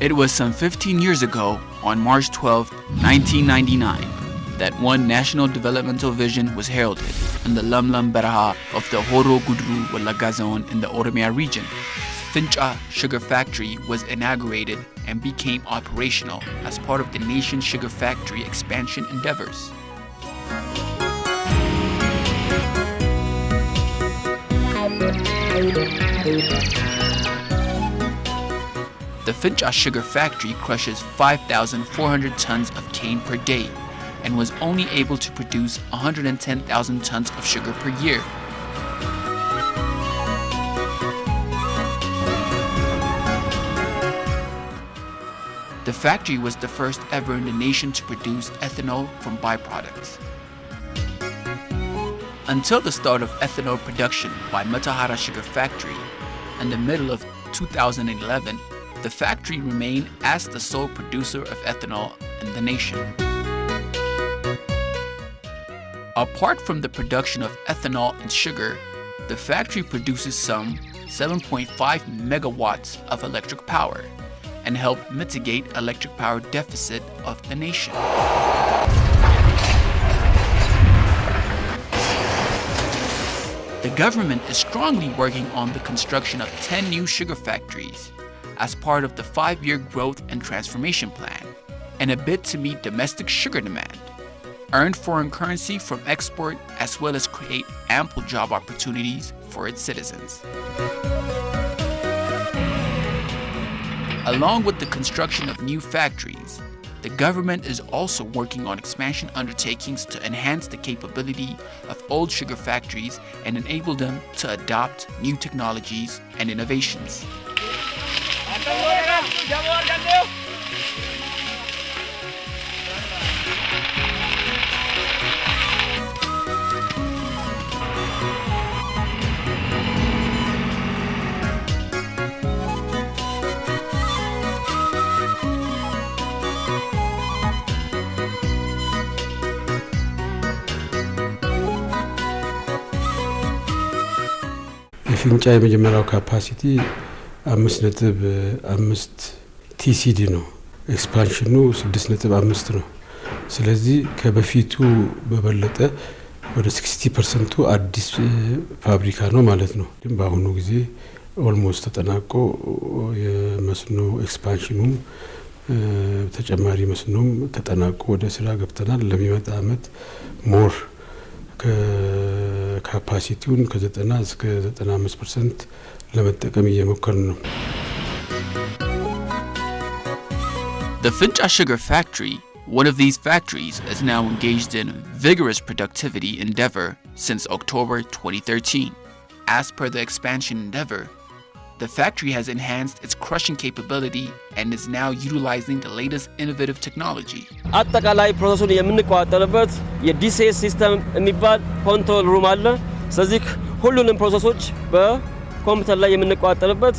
It was some 15 years ago, on March 12, 1999, that one national developmental vision was heralded in the Lamlam Baraha of the Horo Gudru Walaga zone in the Oromia region. Fincha Sugar Factory was inaugurated and became operational as part of the nation's sugar factory expansion endeavors. The Fincha Sugar Factory crushes 5,400 tons of cane per day and was only able to produce 110,000 tons of sugar per year. The factory was the first ever in the nation to produce ethanol from byproducts. Until the start of ethanol production by Matahara Sugar Factory in the middle of 2011, the factory remained as the sole producer of ethanol in the nation. Apart from the production of ethanol and sugar, the factory produces some 7.5 megawatts of electric power and help mitigate electric power deficit of the nation. The government is strongly working on the construction of 10 new sugar factories as part of the 5-year growth and transformation plan, in a bid to meet domestic sugar demand, earn foreign currency from export, as well as create ample job opportunities for its citizens. Along with the construction of new factories, the government is also working on expansion undertakings to enhance the capability of old sugar factories and enable them to adopt new technologies and innovations. የፊንጫ የመጀመሪያው ካፓሲቲ 5.5 TCD ነው ኤክስፓንሽኑ 6.5 ነው ስለዚህ ከበፊቱ በበለጠ ወደ 60% አዲስ ፋብሪካ ነው ማለት ነው በአሁኑ ጊዜ ኦልሞስት ተጠናቆ የመስኖ ኤክስፓንሽኑ ተጨማሪ መስኖም ተጠናቆ ወደ ስራ ገብተናል ለሚመጣ አመት ሞር ከካፓሲቲውን ከ90 እስከ 95% ለመጠቀም እየሞከርን ነው The Fincha Sugar Factory, one of these factories, is now engaged in vigorous productivity endeavor since October 2013. As per the expansion endeavor, the factory has enhanced its crushing capability and is now utilizing the latest innovative technology. አጠቃላይ ፕሮሰሱን የምንቆጣጠርበት የዲሲኤስ ሲስተም የሚባል ኮንትሮል ሩም አለ። ስለዚህ ሁሉንም ፕሮሰሶች በኮምፒውተር ላይ የምንቆጣጠርበት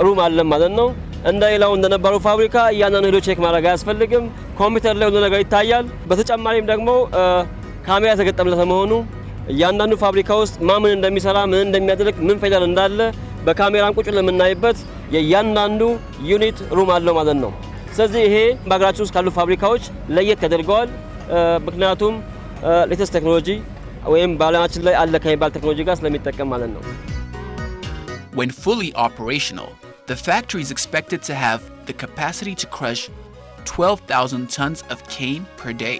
ሩም አለ ማለት ነው። እንደሌላው እንደነበረው ፋብሪካ ያንን ሄዶ ቼክ ማድረግ አያስፈልግም። ኮምፒውተር ላይ ሁሉ ነገር ይታያል። በተጨማሪም ደግሞ ካሜራ ተገጠመለት መሆኑ ያንዳንዱ ፋብሪካ ውስጥ ማምን እንደሚሰራ ምን እንደሚያደርግ ምን ፌደር እንዳለ በካሜራም ቁጭ ለምናይበት የያንዳንዱ ዩኒት ሩም አለው ማለት ነው። ስለዚህ ይሄ በአገራችን ውስጥ ካሉ ፋብሪካዎች ለየት ያደርገዋል። ምክንያቱም ሌተስት ቴክኖሎጂ ወይም ባለማችን ላይ አለ ከሚባል ቴክኖሎጂ ጋር ስለሚጠቀም ማለት ነው። When fully operational, the factory is expected to have the capacity to crush 12,000 tons of cane per day,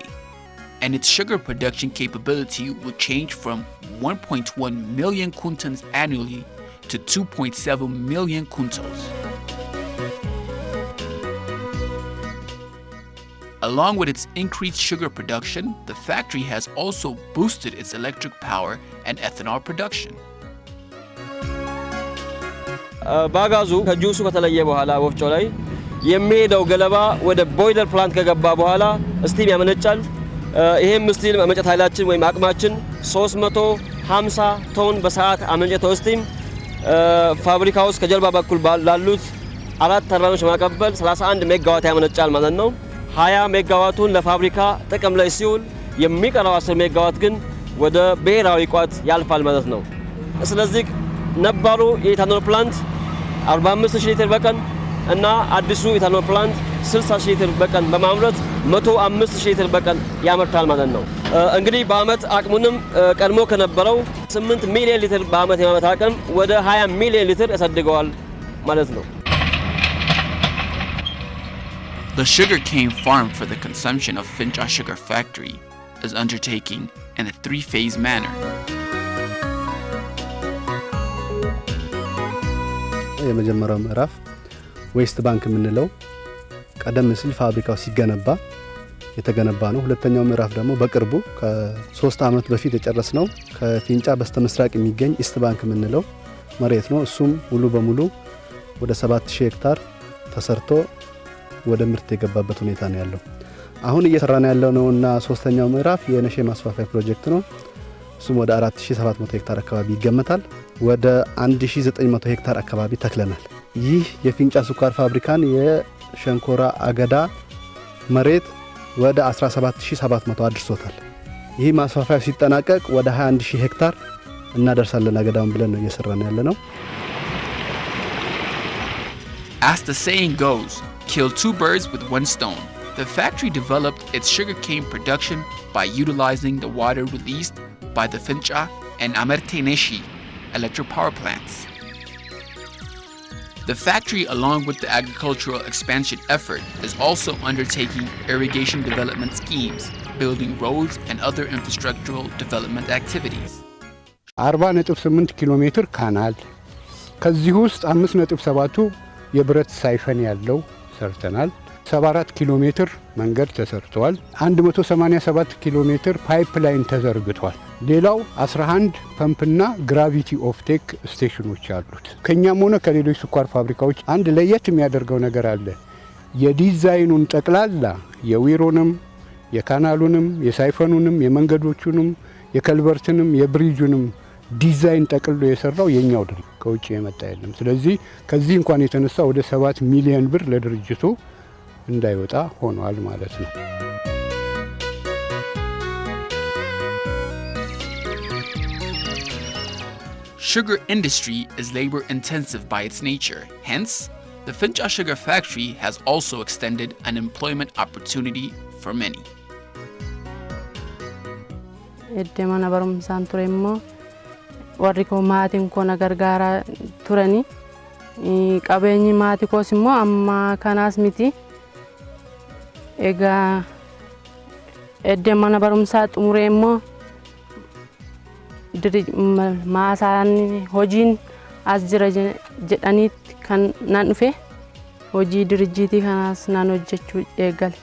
and its sugar production capability will change from 1.1 million quintals annually to 2.7 million quintals. Along with its increased sugar production, the factory has also boosted its electric power and ethanol production. ባጋዙ ከጁሱ ከተለየ በኋላ ወፍጮ ላይ የሚሄደው ገለባ ወደ ቦይለር ፕላንት ከገባ በኋላ ስቲም ያመነጫል። ይሄም ስቲም ማመንጨት ኃይላችን ወይም አቅማችን 350 ቶን በሰዓት አመንጨት ስቲም ፋብሪካ ውስጥ ከጀርባ በኩል ላሉት አራት ተርባይኖች ማቀበል 31 ሜጋዋት ያመነጫል ማለት ነው። 20 ሜጋዋቱን ለፋብሪካ ጥቅም ላይ ሲውል የሚቀረው 10 ሜጋዋት ግን ወደ ብሔራዊ ቋት ያልፋል ማለት ነው። ስለዚህ ነባሩ የኢታኖል ፕላንት 45000 ሊትር በቀን እና አዲሱ ኢታኖል ፕላንት 60,000 ሊትር በቀን በማምረት 105,000 ሊትር በቀን ያመርታል ማለት ነው። እንግዲህ በአመት አቅሙንም ቀድሞ ከነበረው 8 ሚሊዮን ሊትር በአመት የማምረት አቅም ወደ 20 ሚሊዮን ሊትር ያሳድገዋል ማለት ነው። The sugarcane farm for the consumption of Fincha Sugar Factory is undertaking in a 3-phase manner. የመጀመሪያው ምዕራፍ ዌስት ባንክ የምንለው ቀደም ሲል ፋብሪካው ሲገነባ የተገነባ ነው። ሁለተኛው ምዕራፍ ደግሞ በቅርቡ ከ3 አመት በፊት የጨረስነው ከፊንጫ በስተምስራቅ የሚገኝ ኢስት ባንክ የምንለው መሬት ነው። እሱም ሙሉ በሙሉ ወደ 7000 ሄክታር ተሰርቶ ወደ ምርት የገባበት ሁኔታ ነው ያለው። አሁን እየሰራን ያለው ነውና ሶስተኛው ምዕራፍ የነሼ ማስፋፋያ ፕሮጀክት ነው። እሱም ወደ 4700 ሄክታር አካባቢ ይገመታል። ወደ 1900 ሄክታር አካባቢ ተክለናል። ይህ የፊንጫ ስኳር ፋብሪካን የሸንኮራ አገዳ መሬት ወደ 17700 አድርሶታል። ይህ ማስፋፋያ ሲጠናቀቅ ወደ 21000 ሄክታር እናደርሳለን አገዳውን ብለን ነው እየሰራን ያለነው። As the saying goes, kill 2 birds with 1 stone. The factory developed its sugarcane production by utilizing the water released by the Fincha and Amerteneshi electric power plants. The factory, along with the agricultural expansion effort, is also undertaking irrigation development schemes, building roads and other infrastructural development activities. 40.8 ኪሎ ሜትር ካናል ከዚህ ውስጥ 5.7ቱ የብረት ሳይፈን ያለው ሰርተናል። 74 ኪሎ ሜትር መንገድ ተሰርቷል። 187 ኪሎ ሜትር ፓይፕላይን ተዘርግቷል። ሌላው 11 ፐምፕና ግራቪቲ ኦፍቴክ ስቴሽኖች አሉት። ከኛም ሆነ ከሌሎች ስኳር ፋብሪካዎች አንድ ለየት የሚያደርገው ነገር አለ። የዲዛይኑን ጠቅላላ የዊሮንም የካናሉንም የሳይፈኑንም የመንገዶቹንም የከልቨርትንም የብሪጁንም ዲዛይን ጠቅልሎ የሰራው የኛው ድርጅት ከውጭ የመጣ አይደለም። ስለዚህ ከዚህ እንኳን የተነሳ ወደ 7 ሚሊዮን ብር ለድርጅቱ እንዳይወጣ ሆኗል ማለት ነው። Sugar industry is labor intensive by its nature. Hence, the Fincha Sugar Factory has also extended an employment opportunity for many. Edemana barum santuremmo warri ko maatin ko nagargara turani qabeenyi maati ko simmo amma kanas miti ega edemana barum sa tumuremmo maasan hojiin as jira jedhanit kan nan dhufe hojii dirjiiti kanas nan hojjechuu eegal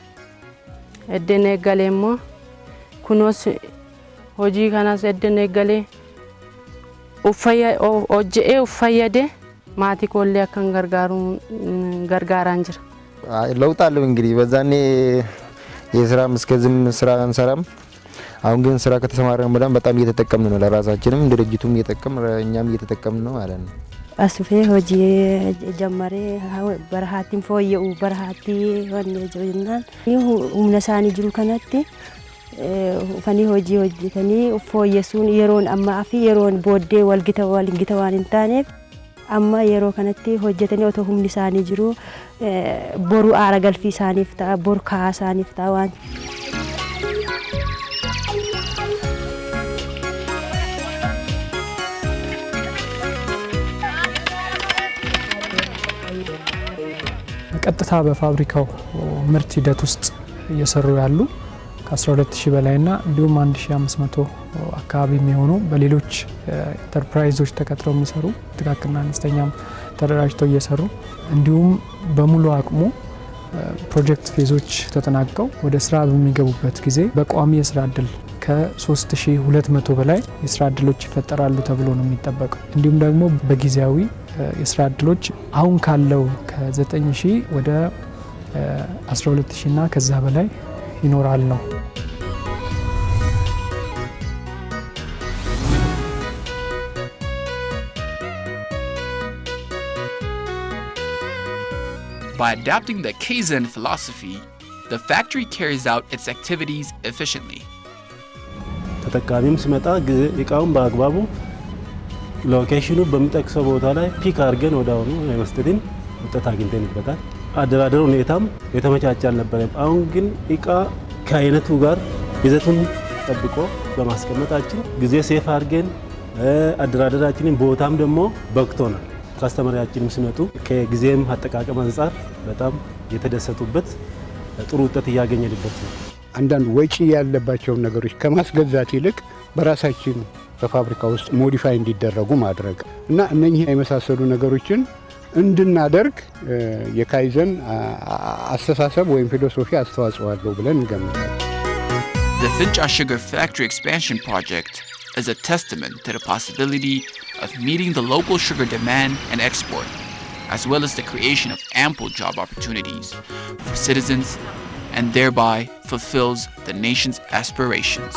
edden eegalemmo kunos hojii kanas edden eegale uffayade ማቲ ኮሌ አከን ገርጋራን ጅራ ለውጣለው እንግዲህ በዛኔ የስራ መስከዝም ስራ እንሰራም አሁን ግን ስራ ከተሰማራን በጣም እየተጠቀምን ነው ለራሳችንም ድርጅቱም እየተጠቀምን እኛም እየተጠቀምን ነው ማለት ነው አስፌ ሆጂ ጀመሬ በርሃቲን ፎየው በርሃቲ ወኔ ጆይናን ሁምነሳኒ ጅሩ ከነቲ ፈኒ ሆጂ ተኒ ፎየሱን የሮን አማፊ የሮን ቦዴ ወልግተዋን እንታኔ amma yero kanatti hojjetani oto humni isaanii jiru boru aara galfii isaaniif ta'a boru kaa isaaniif ta'a waan ቀጥታ በፋብሪካው ምርት ሂደት ውስጥ እየሰሩ ያሉ ከ12000 በላይና እንዲሁም 1500 አካባቢ የሚሆኑ በሌሎች ኢንተርፕራይዞች ተቀጥረው የሚሰሩ ጥቃቅንና አነስተኛም ተደራጅተው እየሰሩ እንዲሁም በሙሉ አቅሙ ፕሮጀክት ፌዞች ተጠናቀው ወደ ስራ በሚገቡበት ጊዜ በቋሚ የስራ ዕድል ከ3200 በላይ የስራ ዕድሎች ይፈጠራሉ ተብሎ ነው የሚጠበቀው። እንዲሁም ደግሞ በጊዜያዊ የስራ ዕድሎች አሁን ካለው ከ9000 ወደ 12000 እና ከዛ በላይ ይኖራል ነው። By adopting the Kaizen philosophy, the factory carries out its activities efficiently. ተጠቃሚም ሲመጣ እቃውን በአግባቡ ሎኬሽኑ በሚጠቅሰው ቦታ ላይ ፒክ አድርገን ወዳውኑ መስጠትን ውጤት አግኝተንበታል። አደራደሩ ሁኔታም የተመቻቸ አልነበረም። አሁን ግን እቃ ከአይነቱ ጋር ይዘቱን ጠብቆ በማስቀመጣችን ጊዜ ሴፍ አድርገን አደራደራችንን ቦታም ደግሞ በቅቶናል። ካስተመሪያችንም ሲመጡ ከጊዜም አጠቃቀም አንጻር በጣም የተደሰቱበት ጥሩ ውጤት እያገኘንበት ነው። አንዳንድ ወጪ ያለባቸውን ነገሮች ከማስገዛት ይልቅ በራሳችን በፋብሪካ ውስጥ ሞዲፋይ እንዲደረጉ ማድረግ እና እነኚህ የመሳሰሉ ነገሮችን እንድናደርግ የካይዘን አስተሳሰብ ወይም ፊሎሶፊ አስተዋጽኦ አለው ብለን እንገምታለን። The Fincha Sugar Factory Expansion Project is a testament to the possibility of meeting the local sugar demand and export, as well as the creation of ample job opportunities for citizens, and thereby fulfills the nation's aspirations.